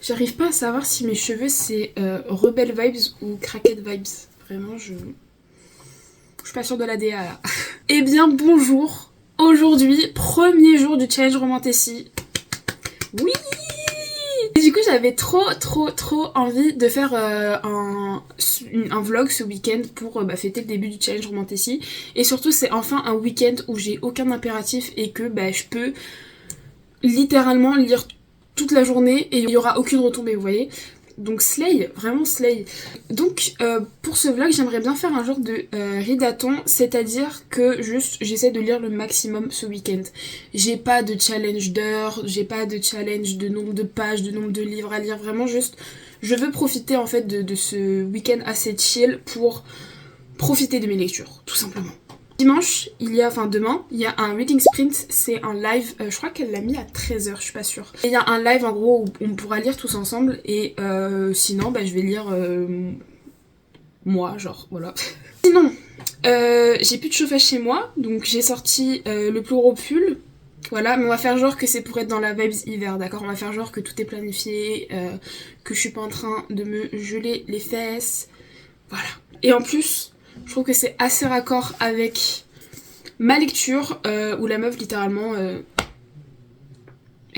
J'arrive pas à savoir si mes cheveux c'est Rebel Vibes ou Cracked Vibes. Vraiment, je suis pas sûre de la DA là. Eh bien, bonjour. Aujourd'hui, premier jour du challenge Romantasy. Oui. Et du coup, j'avais trop envie de faire un vlog ce week-end pour fêter le début du challenge Romantasy. Et surtout, c'est enfin un week-end où j'ai aucun impératif et que je peux littéralement lire toute la journée et il n'y aura aucune retombée, vous voyez. Donc slay, vraiment slay. Donc pour ce vlog, j'aimerais bien faire un genre de readathon, c'est-à-dire que juste j'essaie de lire le maximum ce week-end. J'ai pas de challenge d'heures, j'ai pas de challenge de nombre de pages, de nombre de livres à lire, vraiment juste je veux profiter en fait de ce week-end assez chill pour profiter de mes lectures, tout simplement. Dimanche, demain, il y a un reading sprint, c'est un live, je crois qu'elle l'a mis à 13h, je suis pas sûre. Il y a un live en gros où on pourra lire tous ensemble et sinon je vais lire moi, genre voilà. Sinon, j'ai plus de chauffage chez moi, donc j'ai sorti le plus gros pull. Voilà, mais on va faire genre que c'est pour être dans la vibes hiver, d'accord? On va faire genre que tout est planifié, que je suis pas en train de me geler les fesses. Voilà. Et en plus, je trouve que c'est assez raccord avec ma lecture où la meuf littéralement elle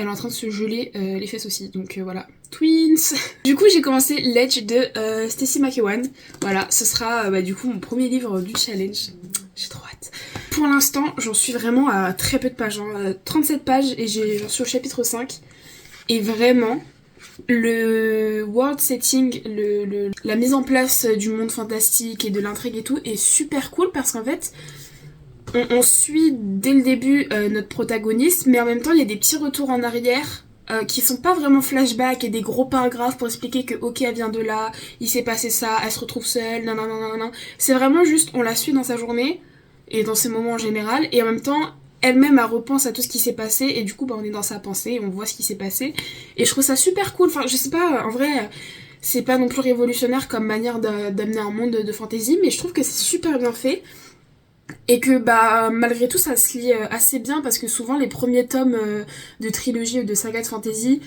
est en train de se geler les fesses aussi. Donc voilà. Twins. Du coup j'ai commencé Ledge de Stacy McEwan. Voilà, ce sera du coup mon premier livre du challenge. J'ai trop hâte. Pour l'instant j'en suis vraiment à très peu de pages, 37 pages et j'en suis au chapitre 5. Et vraiment le world setting, la mise en place du monde fantastique et de l'intrigue et tout est super cool parce qu'en fait on suit dès le début notre protagoniste, mais en même temps il y a des petits retours en arrière qui sont pas vraiment flashback et des gros paragraphes pour expliquer que ok elle vient de là, il s'est passé ça, elle se retrouve seule, nanana. C'est vraiment juste on la suit dans sa journée et dans ses moments en général et en même temps elle-même elle repense à tout ce qui s'est passé et du coup on est dans sa pensée et on voit ce qui s'est passé et je trouve ça super cool. Enfin je sais pas, en vrai c'est pas non plus révolutionnaire comme manière d'amener un monde de fantasy, mais je trouve que c'est super bien fait et que malgré tout ça se lit assez bien parce que souvent les premiers tomes de trilogie ou de saga de fantasy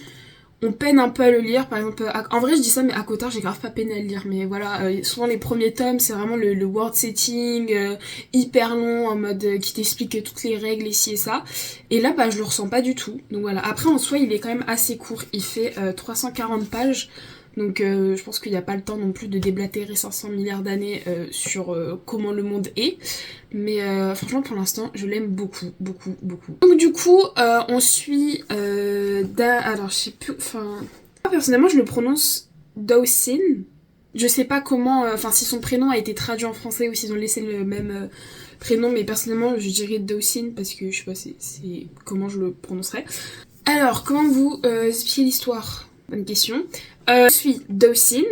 on peine un peu à le lire. Par exemple en vrai je dis ça mais à Cotard j'ai grave pas peiné à le lire, mais voilà souvent les premiers tomes c'est vraiment le world setting hyper long en mode qui t'explique toutes les règles ici et ça, et là je le ressens pas du tout. Donc voilà, après en soi il est quand même assez court, il fait 340 pages. Donc je pense qu'il n'y a pas le temps non plus de déblatérer 500 milliards d'années sur comment le monde est. Mais franchement pour l'instant je l'aime beaucoup. Donc du coup on suit alors je sais plus, personnellement je le prononce Dawson. Je sais pas comment, si son prénom a été traduit en français ou s'ils ont laissé le même prénom, mais personnellement je dirais Dawson parce que je sais pas c'est comment je le prononcerais. Alors comment vous expliquer l'histoire? Bonne question. Je suis Dawson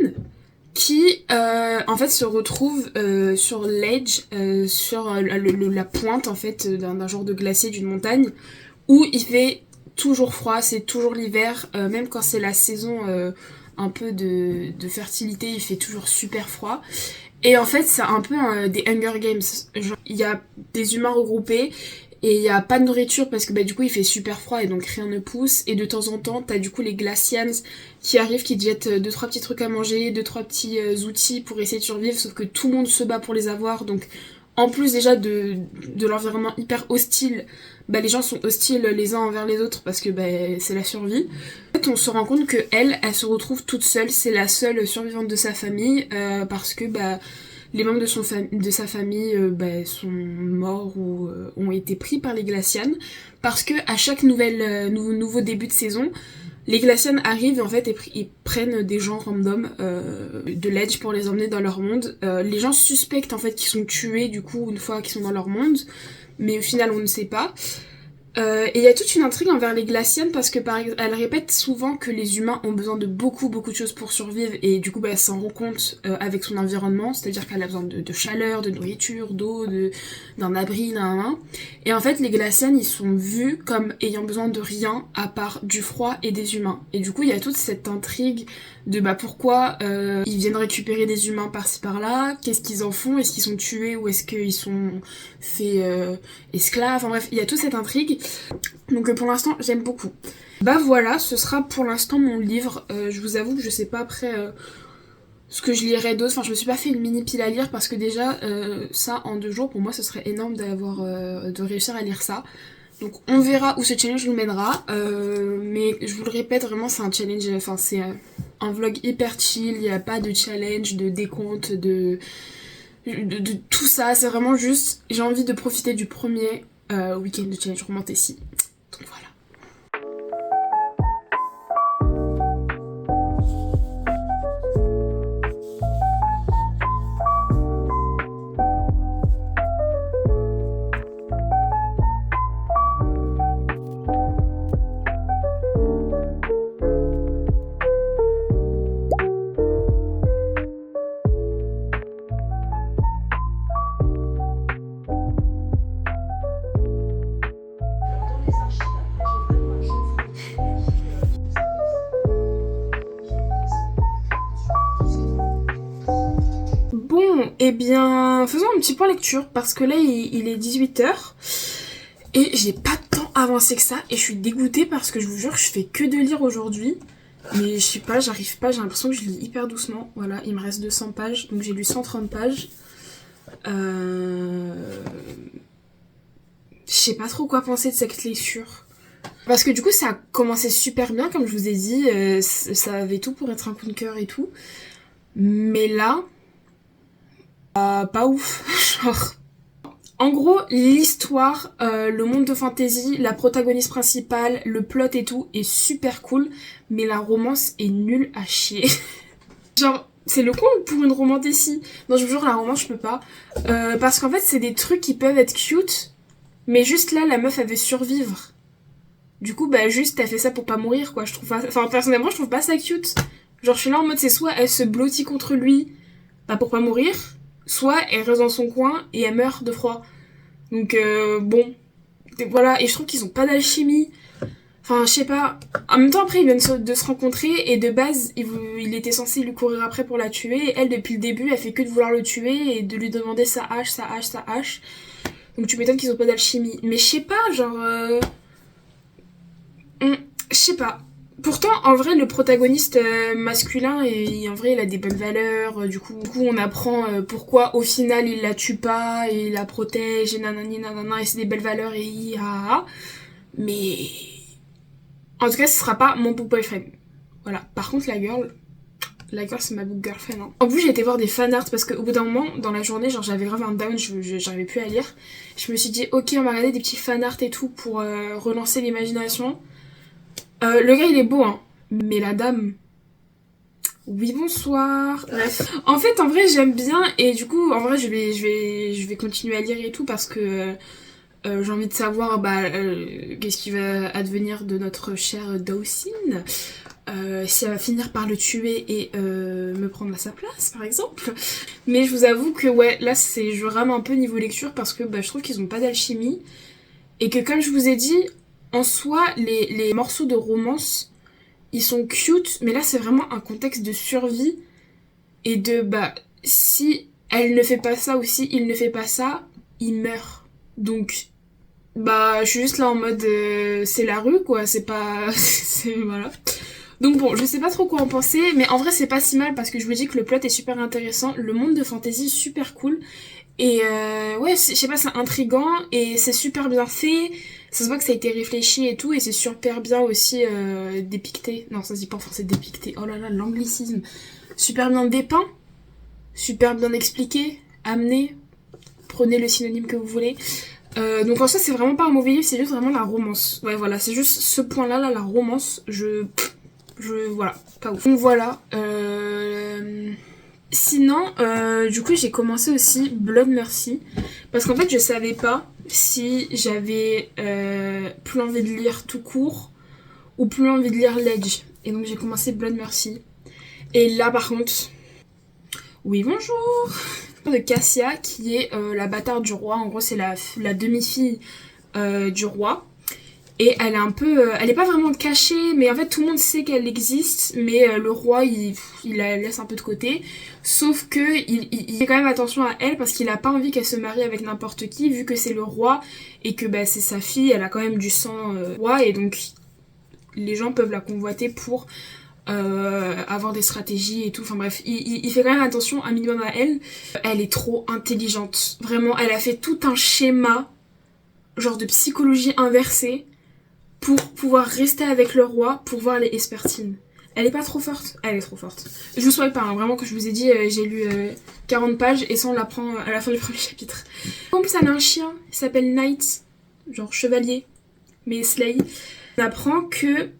qui en fait se retrouve sur l'edge, sur la pointe en fait d'un genre de glacier d'une montagne où il fait toujours froid, c'est toujours l'hiver, même quand c'est la saison un peu de fertilité, il fait toujours super froid. Et en fait c'est un peu des Hunger Games, genre il y a des humains regroupés et il y a pas de nourriture parce que du coup il fait super froid et donc rien ne pousse, et de temps en temps t'as du coup les Glacians qui arrivent, qui te jettent 2-3 petits trucs à manger, 2-3 petits outils pour essayer de survivre, sauf que tout le monde se bat pour les avoir. Donc en plus déjà de l'environnement hyper hostile, les gens sont hostiles les uns envers les autres parce que c'est la survie. En fait on se rend compte que elle se retrouve toute seule, c'est la seule survivante de sa famille parce que les membres de sa famille sont morts ou ont été pris par les Glacians, parce que à chaque nouveau début de saison, les Glacians arrivent en fait et ils prennent des gens random de l'Edge pour les emmener dans leur monde. Les gens suspectent en fait qu'ils sont tués du coup une fois qu'ils sont dans leur monde, mais au final on ne sait pas. Et il y a toute une intrigue envers les Glaciennes parce que elle répète souvent que les humains ont besoin de beaucoup de choses pour survivre, et du coup elle s'en rend compte avec son environnement, c'est-à-dire qu'elle a besoin de chaleur, de nourriture, d'eau, d'un abri, et en fait les Glaciennes ils sont vus comme ayant besoin de rien à part du froid et des humains, et du coup il y a toute cette intrigue de pourquoi ils viennent récupérer des humains par-ci par-là, qu'est-ce qu'ils en font, est-ce qu'ils sont tués ou est-ce qu'ils sont faits esclaves, enfin bref il y a toute cette intrigue. Donc pour l'instant j'aime beaucoup. Bah voilà, ce sera pour l'instant mon livre. Je vous avoue que je sais pas après ce que je lirai d'autre. Enfin je me suis pas fait une mini pile à lire parce que déjà ça en 2 jours pour moi ce serait énorme de réussir à lire ça. Donc on verra où ce challenge nous mènera. Mais je vous le répète vraiment c'est un challenge, enfin c'est un vlog hyper chill, il n'y a pas de challenge, de décompte, de tout ça. C'est vraiment juste j'ai envie de profiter du premier week-end de challenge Romantasy. Donc voilà. Bon, eh bien, faisons un petit point lecture, parce que là, il est 18h, et j'ai pas tant avancé que ça, et je suis dégoûtée parce que je vous jure, je fais que de lire aujourd'hui, mais je sais pas, j'arrive pas, j'ai l'impression que je lis hyper doucement. Voilà, il me reste 200 pages, donc j'ai lu 130 pages. Je sais pas trop quoi penser de cette lecture. Parce que du coup, ça a commencé super bien, comme je vous ai dit, ça avait tout pour être un coup de cœur et tout. Mais là... pas ouf, genre. En gros, l'histoire, le monde de fantasy, la protagoniste principale, le plot et tout est super cool, mais la romance est nulle à chier. Genre, c'est le con pour une romantasy. Non, je vous jure, la romance, je peux pas. Parce qu'en fait, c'est des trucs qui peuvent être cute, mais juste là, la meuf, elle veut survivre. Du coup, bah, juste, elle fait ça pour pas mourir, quoi. Je trouve pas... Enfin, personnellement, je trouve pas ça cute. Genre, je suis là en mode, c'est soit elle se blottit contre lui, bah, pour pas mourir, soit elle reste dans son coin et elle meurt de froid. Donc bon, voilà, et je trouve qu'ils ont pas d'alchimie. Enfin, je sais pas. En même temps, après, ils viennent de se rencontrer et de base, il était censé lui courir après pour la tuer. Et elle, depuis le début, elle fait que de vouloir le tuer et de lui demander sa hache, sa hache, sa hache. Donc tu m'étonnes qu'ils ont pas d'alchimie. Mais je sais pas, genre... Je sais pas. Pourtant, en vrai, le protagoniste masculin, en vrai, il a des bonnes valeurs. Du coup, on apprend pourquoi, au final, il la tue pas, et il la protège, et nanani, nanana, et c'est des belles valeurs, et ah. Mais... En tout cas, ce sera pas mon book boyfriend. Voilà. Par contre, la girl, c'est ma book girlfriend. Hein. En plus, j'ai été voir des fanarts, parce qu'au bout d'un moment, dans la journée, genre, j'avais grave un down, j'arrivais plus à lire. Je me suis dit, ok, on va regarder des petits fanarts et tout, pour relancer l'imagination. Le gars il est beau hein, mais la dame... Oui bonsoir. Bref. En fait en vrai j'aime bien et du coup en vrai je vais continuer à lire et tout parce que j'ai envie de savoir qu'est-ce qui va advenir de notre chère Dawson. Si elle va finir par le tuer et me prendre à sa place par exemple. Mais je vous avoue que ouais là je rame un peu niveau lecture parce que je trouve qu'ils ont pas d'alchimie et que comme je vous ai dit en soi, les morceaux de romance, ils sont cute, mais là c'est vraiment un contexte de survie et de si elle ne fait pas ça ou si il ne fait pas ça, il meurt. Donc je suis juste là en mode c'est la rue quoi, c'est pas voilà. Donc bon, je sais pas trop quoi en penser, mais en vrai c'est pas si mal parce que je vous dis que le plot est super intéressant, le monde de fantasy est super cool et ouais, je sais pas, c'est intriguant et c'est super bien fait. Ça se voit que ça a été réfléchi et tout, et c'est super bien aussi dépicté. Non, ça se dit pas en français dépicté. Oh là là, l'anglicisme. Super bien dépeint, super bien expliqué, amené. Prenez le synonyme que vous voulez. Donc en soi, c'est vraiment pas un mauvais livre, c'est juste vraiment la romance. Ouais, voilà, c'est juste ce point-là, la romance. Voilà, pas ouf. Donc voilà. Sinon, du coup, j'ai commencé aussi Blood Mercy. Parce qu'en fait, je savais pas si j'avais plus envie de lire tout court ou plus envie de lire Ledge. Et donc, j'ai commencé Blood Mercy. Et là, par contre... Oui, bonjour. De Cassia, qui est la bâtarde du roi. En gros, c'est la demi-fille du roi. Et elle est un peu... elle est pas vraiment cachée, mais en fait tout le monde sait qu'elle existe, mais le roi il la laisse un peu de côté. Sauf que il fait quand même attention à elle parce qu'il a pas envie qu'elle se marie avec n'importe qui, vu que c'est le roi et que bah, c'est sa fille, elle a quand même du sang roi, et donc les gens peuvent la convoiter pour avoir des stratégies et tout. Enfin bref, il fait quand même attention un minimum à elle. Elle est trop intelligente. Vraiment, elle a fait tout un schéma, genre de psychologie inversée, pour pouvoir rester avec le roi, pour voir les Espertines. Elle est pas trop forte? Elle est trop forte. Je vous spoil pas, hein. Vraiment, comme je vous ai dit, j'ai lu 40 pages et ça on l'apprend à la fin du premier chapitre. En plus, elle a un chien, il s'appelle Knight, genre chevalier, mais Slay. On apprend que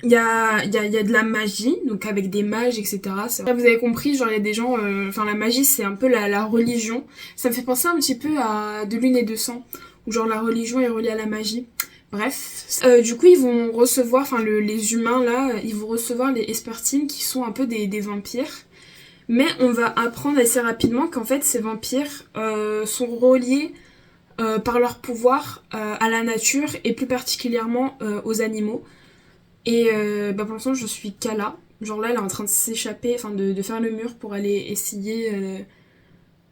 il y a de la magie, donc avec des mages, etc. Vous avez compris, genre il y a des gens... Enfin, la magie, c'est un peu la religion. Ça me fait penser un petit peu à De Lune et de Sang, où genre la religion est reliée à la magie. Bref. Du coup, ils vont recevoir... Enfin, les humains, là, ils vont recevoir les Espertines, qui sont un peu des vampires. Mais on va apprendre assez rapidement qu'en fait, ces vampires sont reliés par leur pouvoir à la nature, et plus particulièrement aux animaux. Et bah pour l'instant, je suis Kala. Genre là, elle est en train de s'échapper, enfin de faire le mur pour aller essayer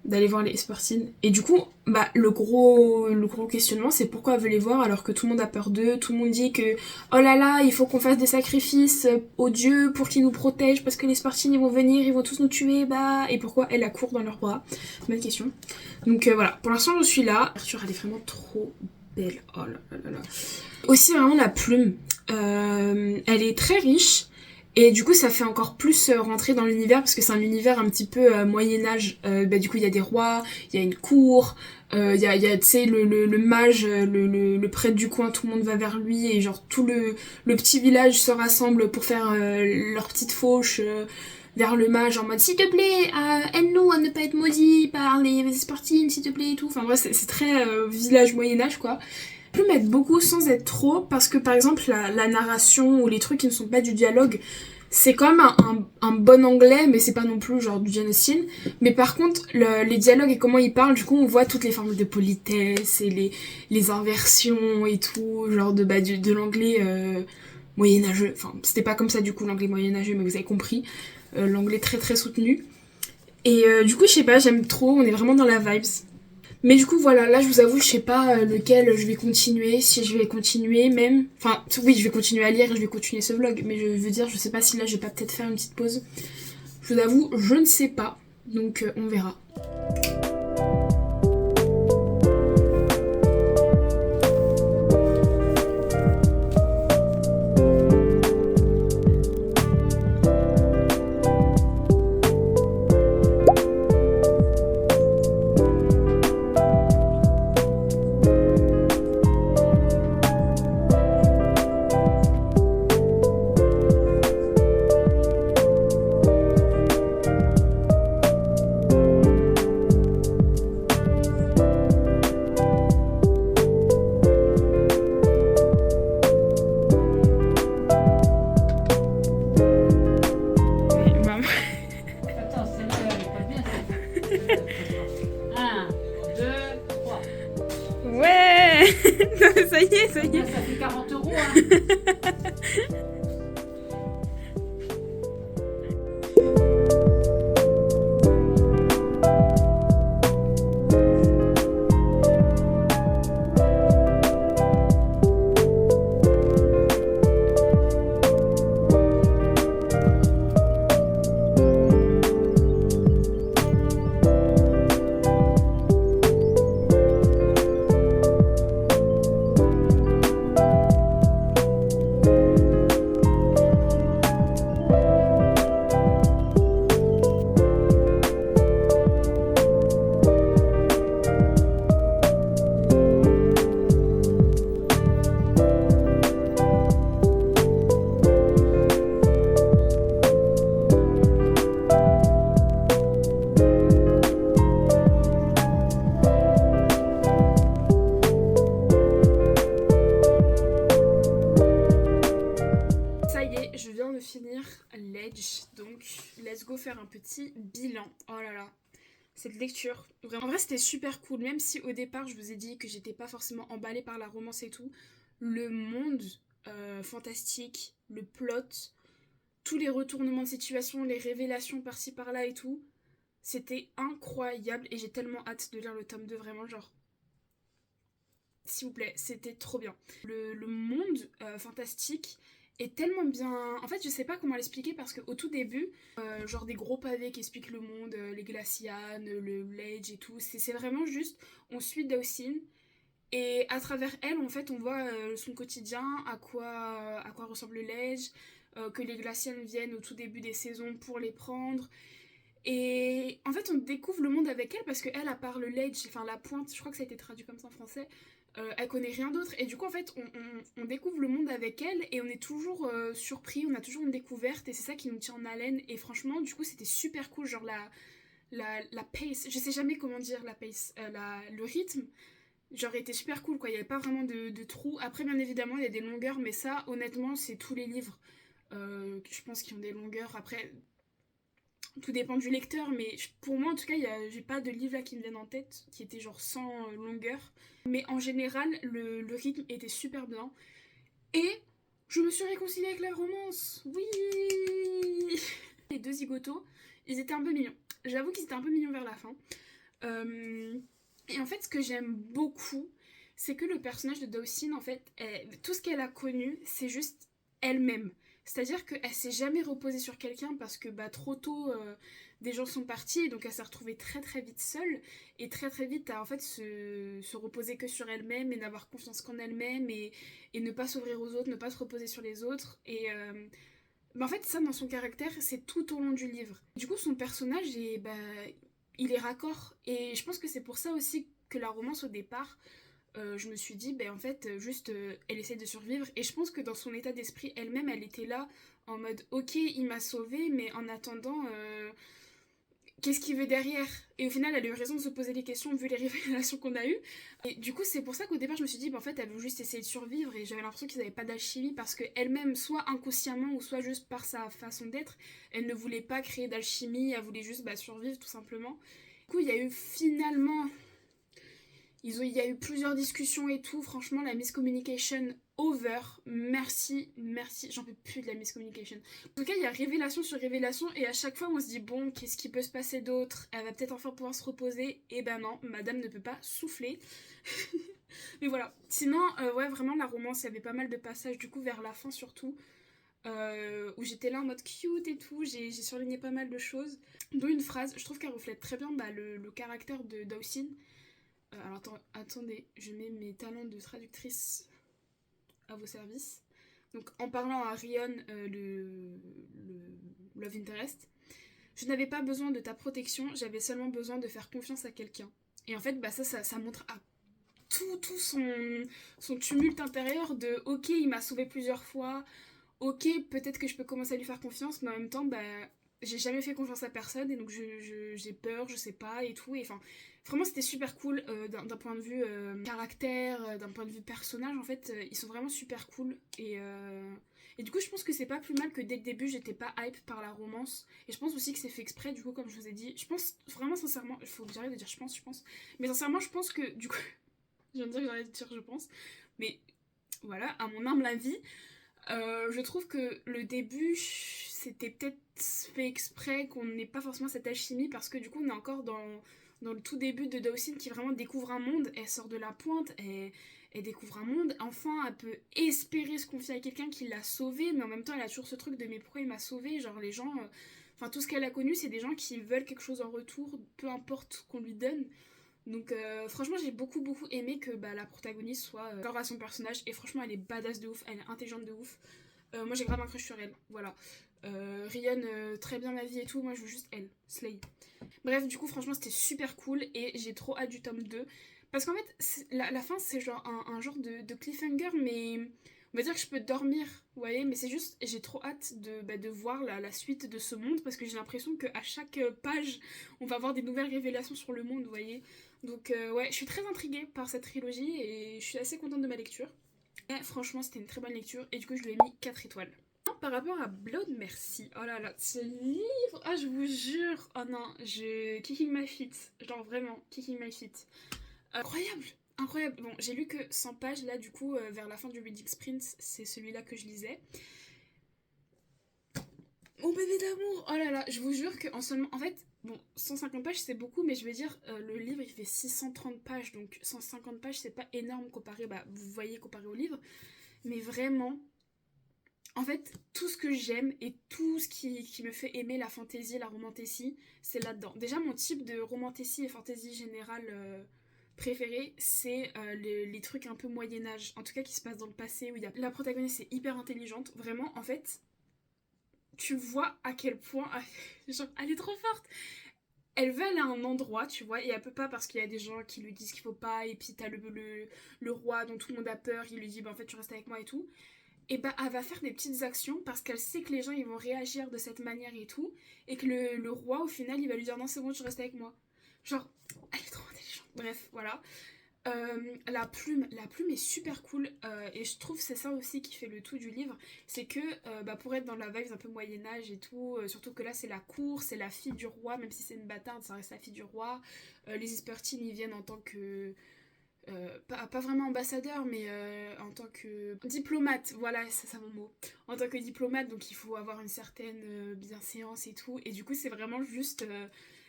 d'aller voir les Espertines. Et du coup, bah le gros questionnement, c'est pourquoi elle veut les voir alors que tout le monde a peur d'eux. Tout le monde dit que oh là là, il faut qu'on fasse des sacrifices aux dieux pour qu'ils nous protègent parce que les Spartines ils vont venir, ils vont tous nous tuer. Bah et pourquoi elle accourt dans leurs bras? Bonne question. Donc voilà, pour l'instant je suis là. Arthur, elle est vraiment trop belle. Oh là là là là. Aussi vraiment la plume. Elle est très riche et du coup ça fait encore plus rentrer dans l'univers parce que c'est un univers un petit peu Moyen-Âge. Bah, du coup il y a des rois, il y a une cour, il y a tu sais le mage, le prêtre du coin, tout le monde va vers lui et genre tout le petit village se rassemble pour faire leur petite fauche vers le mage en mode s'il te plaît aide-nous à ne pas être maudits par les Spartines s'il te plaît et tout. Enfin bref c'est très village Moyen-Âge quoi. Peut mettre beaucoup sans être trop parce que par exemple la narration ou les trucs qui ne sont pas du dialogue c'est quand même un bon anglais mais c'est pas non plus genre du Jane Austen, mais par contre les dialogues et comment ils parlent, du coup on voit toutes les formes de politesse et les inversions et tout genre de l'anglais moyenâgeux, enfin c'était pas comme ça du coup l'anglais moyenâgeux mais vous avez compris, l'anglais très très soutenu et du coup je sais pas, j'aime trop, on est vraiment dans la vibes. Mais du coup voilà, là je vous avoue je sais pas lequel je vais continuer, si je vais continuer même, enfin oui je vais continuer à lire et je vais continuer ce vlog, mais je veux dire je sais pas si là je vais pas peut-être faire une petite pause. Je vous avoue je ne sais pas, donc on verra. Ouais. Ça y est, ça y est. Ça fait 40 euros, hein. Finir Ledge, donc let's go faire un petit bilan. Oh là là, cette lecture, vraiment, en vrai c'était super cool, même si au départ je vous ai dit que j'étais pas forcément emballée par la romance et tout, le monde fantastique, le plot, tous les retournements de situation, les révélations par-ci par-là et tout, c'était incroyable et j'ai tellement hâte de lire le tome 2, vraiment, genre, s'il vous plaît, c'était trop bien. Le monde fantastique est tellement bien... En fait, je sais pas comment l'expliquer parce qu'au tout début, genre des gros pavés qui expliquent le monde, les glacianes, le Ledge et tout, c'est vraiment juste, on suit Dawson et à travers elle, en fait, on voit son quotidien, à quoi ressemble le Ledge, que les glacianes viennent au tout début des saisons pour les prendre. Et en fait, on découvre le monde avec elle parce qu'elle, à part le ledge, enfin la pointe, je crois que ça a été traduit comme ça en français, elle connaît rien d'autre. Et du coup, en fait, on découvre le monde avec elle et on est toujours surpris, on a toujours une découverte et c'est ça qui nous tient en haleine. Et franchement, du coup, c'était super cool. Genre la pace, je sais jamais comment dire la pace, le rythme, genre était super cool quoi. Il n'y avait pas vraiment de trous. Après, bien évidemment, il y a des longueurs, mais ça, honnêtement, c'est tous les livres. Je pense qu'ils ont des longueurs. Après, tout dépend du lecteur, mais pour moi en tout cas, j'ai pas de livre là qui me viennent en tête qui était genre sans longueur. Mais en général, le rythme était super bien. Et je me suis réconciliée avec la romance. Oui. Les deux zigotos, ils étaient un peu mignons. J'avoue qu'ils étaient un peu mignons vers la fin. Et en fait, ce que j'aime beaucoup, c'est que le personnage de Dawson, en fait, tout ce qu'elle a connu, c'est juste elle-même. C'est-à-dire qu'elle s'est jamais reposée sur quelqu'un parce que bah, trop tôt, des gens sont partis, et donc elle s'est retrouvée très très vite seule, et très très vite à en fait se reposer que sur elle-même, et n'avoir confiance qu'en elle-même, et ne pas s'ouvrir aux autres, ne pas se reposer sur les autres. Et bah, en fait, ça, dans son caractère, c'est tout au long du livre. Du coup, son personnage, bah, il est raccord, et je pense que c'est pour ça aussi que la romance au départ, je me suis dit, ben en fait, juste, elle essaie de survivre. Et je pense que dans son état d'esprit, elle-même, elle était là en mode, ok, il m'a sauvée, mais en attendant, qu'est-ce qu'il veut derrière? Et au final, elle a eu raison de se poser des questions vu les révélations qu'on a eues. Et du coup, c'est pour ça qu'au départ, je me suis dit, ben en fait, elle veut juste essayer de survivre. Et j'avais l'impression qu'ils n'avaient pas d'alchimie parce qu'elle-même, soit inconsciemment ou soit juste par sa façon d'être, elle ne voulait pas créer d'alchimie, elle voulait juste bah, survivre tout simplement. Du coup, il y a eu finalement il y a eu plusieurs discussions et tout. Franchement, la miscommunication over. Merci, merci. J'en peux plus de la miscommunication. En tout cas, il y a révélation sur révélation. Et à chaque fois, on se dit, bon, qu'est-ce qui peut se passer d'autre? Elle va peut-être enfin pouvoir se reposer. Et ben non, madame ne peut pas souffler. Mais voilà. Sinon, ouais, vraiment, la romance, il y avait pas mal de passages, du coup, vers la fin surtout. Où j'étais là en mode cute et tout, j'ai surligné pas mal de choses. Dont une phrase, je trouve qu'elle reflète très bien bah, le caractère de Dawson. Alors attendez, je mets mes talents de traductrice à vos services. Donc en parlant à Rion, le Love Interest, je n'avais pas besoin de ta protection, j'avais seulement besoin de faire confiance à quelqu'un. Et en fait, bah ça montre à tout son tumulte intérieur de ok, il m'a sauvé plusieurs fois, ok, peut-être que je peux commencer à lui faire confiance, mais en même temps, bah, j'ai jamais fait confiance à personne et donc j'ai peur, je sais pas et tout. Et enfin, vraiment, c'était super cool d'un point de vue caractère, d'un point de vue personnage. En fait, ils sont vraiment super cool. Et du coup, je pense que c'est pas plus mal que dès le début, j'étais pas hype par la romance. Et je pense aussi que c'est fait exprès, du coup, comme je vous ai dit. Je pense vraiment, sincèrement, il faut que j'arrête de dire je pense. Mais sincèrement, je pense que, du coup, je viens de dire que j'arrête de dire je pense. Mais voilà, à mon humble avis, je trouve que le début, c'était peut-être fait exprès qu'on n'ait pas forcément cette alchimie parce que du coup, on est encore dans le tout début de Dawson qui vraiment découvre un monde. Elle sort de la pointe, elle découvre un monde. Enfin, elle peut espérer se confier à quelqu'un qui l'a sauvée, mais en même temps, elle a toujours ce truc de mais pourquoi il m'a sauvée? Genre, les gens. Enfin, tout ce qu'elle a connu, c'est des gens qui veulent quelque chose en retour, peu importe qu'on lui donne. Donc franchement j'ai beaucoup aimé que bah, la protagoniste soit genre à son personnage et franchement elle est badass de ouf, elle est intelligente de ouf. Moi j'ai grave un crush sur elle, voilà. Rion, très bien ma vie et tout, moi je veux juste elle, Slay. Bref du coup franchement c'était super cool et j'ai trop hâte du tome 2. Parce qu'en fait la fin c'est genre un genre de cliffhanger mais on va dire que je peux dormir, vous voyez, mais c'est juste j'ai trop hâte de voir la suite de ce monde parce que j'ai l'impression qu'à chaque page on va avoir des nouvelles révélations sur le monde, vous voyez. Donc ouais, je suis très intriguée par cette trilogie et je suis assez contente de ma lecture. Et franchement, c'était une très bonne lecture et du coup, je lui ai mis 4 étoiles. Par rapport à Blood Mercy, oh là là, ce livre, ah je vous jure, oh non, kicking my feet, genre vraiment, kicking my feet. Incroyable, incroyable. Bon, j'ai lu que 100 pages, là, du coup, vers la fin du reading sprint, c'est celui-là que je lisais. Mon bébé d'amour, oh là là, je vous jure qu'en seulement... En fait, bon, 150 pages c'est beaucoup, mais je veux dire, le livre il fait 630 pages, donc 150 pages c'est pas énorme comparé, bah vous voyez, comparé au livre, mais vraiment, en fait, tout ce que j'aime et tout ce qui me fait aimer la fantasy, la romantasy, c'est là-dedans. Déjà, mon type de romantasy et fantasy générale préféré, c'est les trucs un peu Moyen-Âge, en tout cas qui se passent dans le passé, où il y a la protagoniste est hyper intelligente, vraiment, en fait... Tu vois à quel point, genre, elle est trop forte. Elle veut aller à un endroit, tu vois, et elle peut pas parce qu'il y a des gens qui lui disent qu'il faut pas, et puis t'as le roi dont tout le monde a peur, il lui dit, bah en fait tu restes avec moi et tout. Et bah elle va faire des petites actions parce qu'elle sait que les gens ils vont réagir de cette manière et tout, et que le roi au final il va lui dire non c'est bon tu restes avec moi. Genre, elle est trop intelligente. Bref, voilà. La plume est super cool et je trouve c'est ça aussi qui fait le tout du livre, c'est que bah, pour être dans la vibe un peu Moyen-Âge et tout, surtout que là c'est la cour, c'est la fille du roi, même si c'est une bâtarde, ça reste la fille du roi. Les Espertines ils viennent en tant que pas vraiment ambassadeur, mais en tant que diplomate, voilà, c'est ça mon mot. En tant que diplomate, donc il faut avoir une certaine bienséance et tout. Et du coup, c'est vraiment juste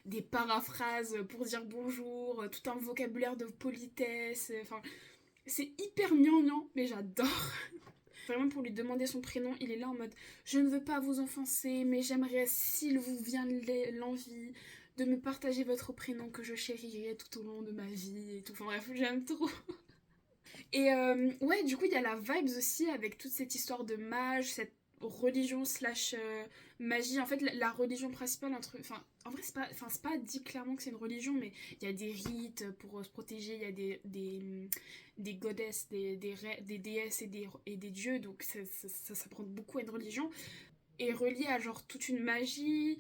des paraphrases pour dire bonjour, tout un vocabulaire de politesse. Enfin, c'est hyper gnangnan, mais j'adore. Vraiment pour lui demander son prénom, il est là en mode je ne veux pas vous offenser, mais j'aimerais s'il vous vient l'envie de me partager votre prénom que je chérirai tout au long de ma vie et tout. Enfin bref, j'aime trop. Et ouais, du coup, il y a la vibes aussi avec toute cette histoire de mage, cette religion slash magie. En fait, la religion principale, un truc. Enfin, en vrai, c'est pas dit clairement que c'est une religion, mais il y a des rites pour se protéger, il y a des goddesses, des déesses et des dieux, donc ça prend beaucoup à une religion. Et relié à genre toute une magie.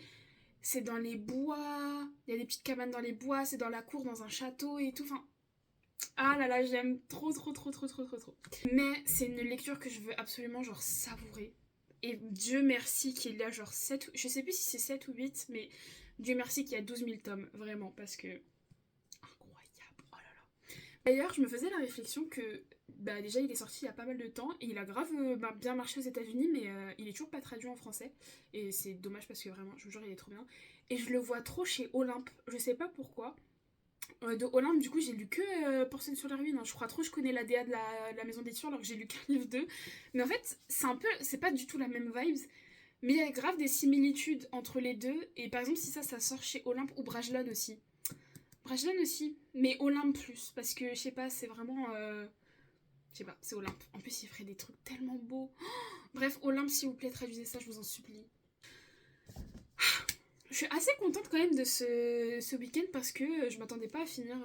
C'est dans les bois, il y a des petites cabanes dans les bois, c'est dans la cour, dans un château et tout. Enfin, ah là là, j'aime trop, trop, trop, trop, trop, trop, trop. Mais c'est une lecture que je veux absolument genre savourer. Et Dieu merci qu'il y a genre 7, je sais plus si c'est 7 ou 8, mais Dieu merci qu'il y a 12 000 tomes, vraiment, parce que... Incroyable, oh là là. D'ailleurs, je me faisais la réflexion que, bah déjà il est sorti il y a pas mal de temps, et il a grave bien marché aux États-Unis, mais il est toujours pas traduit en français. Et c'est dommage parce que vraiment, je vous jure, il est trop bien. Et je le vois trop chez Olympe, je sais pas pourquoi. De Olympe, du coup, j'ai lu que Porcelaine sur la ruine. Hein. Je crois trop que je connais la DA de la maison d'édition alors que j'ai lu qu'un livre d'eux. Mais en fait, c'est un peu. C'est pas du tout la même vibes. Mais il y a grave des similitudes entre les deux. Et par exemple, si ça sort chez Olympe ou Brajlon aussi. Brajlon aussi, mais Olympe plus. Parce que, je sais pas, c'est vraiment. Je sais pas, c'est Olympe. En plus, il ferait des trucs tellement beaux. Oh bref, Olympe, s'il vous plaît, traduisez ça, je vous en supplie. Je suis assez contente quand même de ce week-end parce que je m'attendais pas à finir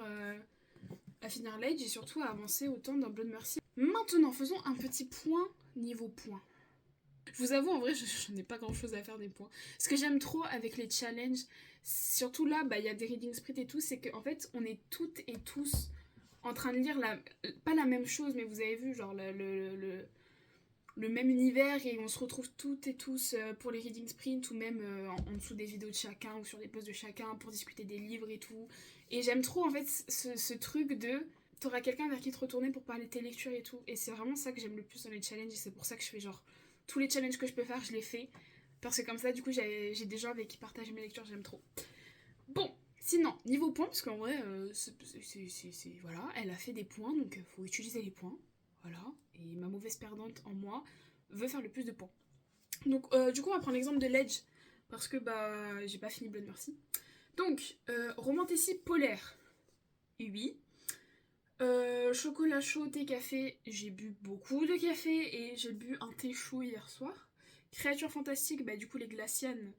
L'Age et surtout à avancer autant dans Blood Mercy. Maintenant, faisons un petit point niveau points. Je vous avoue, en vrai, je n'ai pas grand chose à faire des points. Ce que j'aime trop avec les challenges, surtout là, bah, il y a des reading sprints et tout, c'est qu'en fait, on est toutes et tous en train de lire pas la même chose, mais vous avez vu, genre, le même univers et on se retrouve toutes et tous pour les reading sprints ou même en dessous des vidéos de chacun ou sur des posts de chacun pour discuter des livres et tout. Et j'aime trop en fait ce truc de t'auras quelqu'un vers qui te retourner pour parler de tes lectures et tout. Et c'est vraiment ça que j'aime le plus dans les challenges et c'est pour ça que je fais genre tous les challenges que je peux faire, je les fais. Parce que comme ça, du coup, j'ai des gens avec qui partager mes lectures, j'aime trop. Bon, sinon, niveau points, parce qu'en vrai, voilà, elle a fait des points, donc faut utiliser les points. Voilà, et ma mauvaise perdante en moi veut faire le plus de points. Donc, du coup, on va prendre l'exemple de Ledge, parce que bah, j'ai pas fini Blood Mercy. Donc, romantasy polaire, oui. Chocolat chaud, thé, café, j'ai bu beaucoup de café et j'ai bu un thé chaud hier soir. Créatures fantastiques, bah du coup les glacianes,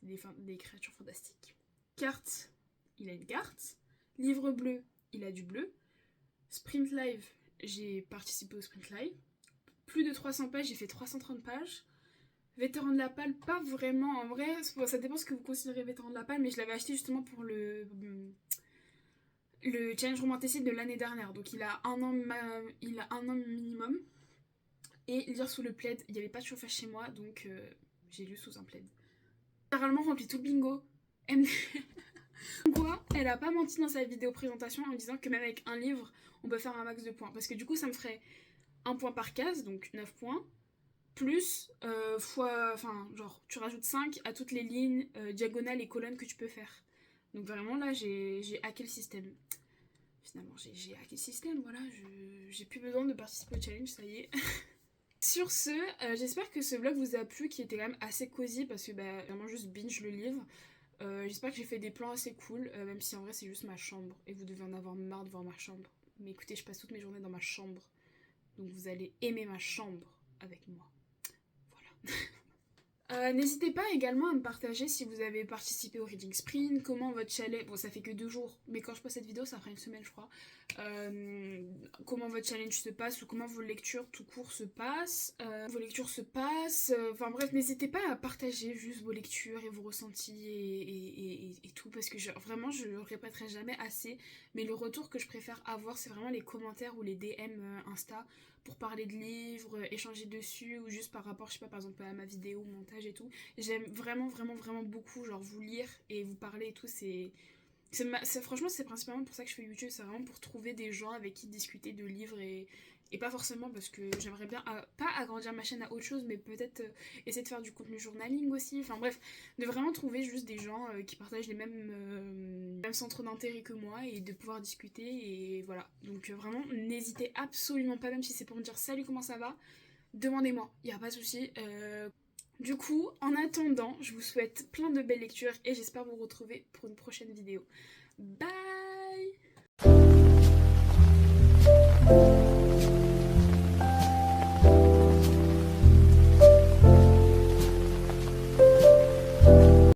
c'est des créatures fantastiques. Carte, il a une carte. Livre bleu, il a du bleu. Sprint live, j'ai participé au sprint live. Plus de 300 pages, j'ai fait 330 pages. Vétéran de la Palle, pas vraiment en vrai, ça dépend ce que vous considérez vétéran de la Palle, mais je l'avais acheté justement pour le challenge romanticide de l'année dernière, donc il a un an minimum. Et lire sous le plaid, il n'y avait pas de chauffage chez moi, donc j'ai lu sous un plaid. Généralement rempli tout le bingo. Quoi, elle a pas menti dans sa vidéo présentation en disant que même avec un livre, on peut faire un max de points. Parce que du coup, ça me ferait un point par case, donc 9 points, plus fois, enfin, genre, tu rajoutes 5 à toutes les lignes, diagonales et colonnes que tu peux faire. Donc vraiment, là, j'ai hacké le système. Finalement, j'ai hacké le système, voilà, j'ai plus besoin de participer au challenge, ça y est. Sur ce, j'espère que ce vlog vous a plu, qui était quand même assez cosy, parce que bah, vraiment juste binge le livre. J'espère que j'ai fait des plans assez cool, même si en vrai c'est juste ma chambre, et vous devez en avoir marre de voir ma chambre. Mais écoutez, je passe toutes mes journées dans ma chambre, donc vous allez aimer ma chambre avec moi. Voilà. N'hésitez pas également à me partager si vous avez participé au Reading Sprint, comment votre challenge, bon ça fait que 2 jours, mais quand je poste cette vidéo ça fera une semaine je crois, comment votre challenge se passe ou comment vos lectures tout court se passent, enfin bref, n'hésitez pas à partager juste vos lectures et vos ressentis et tout, parce que vraiment je le répéterai jamais assez, mais le retour que je préfère avoir c'est vraiment les commentaires ou les DM Insta pour parler de livres, échanger dessus ou juste par rapport, je sais pas, par exemple à ma vidéo, montage et tout. J'aime vraiment beaucoup genre vous lire et vous parler et tout, franchement c'est principalement pour ça que je fais YouTube, c'est vraiment pour trouver des gens avec qui discuter de livres et pas forcément parce que j'aimerais bien pas agrandir ma chaîne à autre chose, mais peut-être essayer de faire du contenu journaling aussi, enfin bref, de vraiment trouver juste des gens qui partagent les mêmes centres d'intérêt que moi et de pouvoir discuter et voilà. Donc vraiment n'hésitez absolument pas, même si c'est pour me dire salut comment ça va, demandez-moi, y a pas de souci. Du coup, en attendant, je vous souhaite plein de belles lectures et j'espère vous retrouver pour une prochaine vidéo. Bye!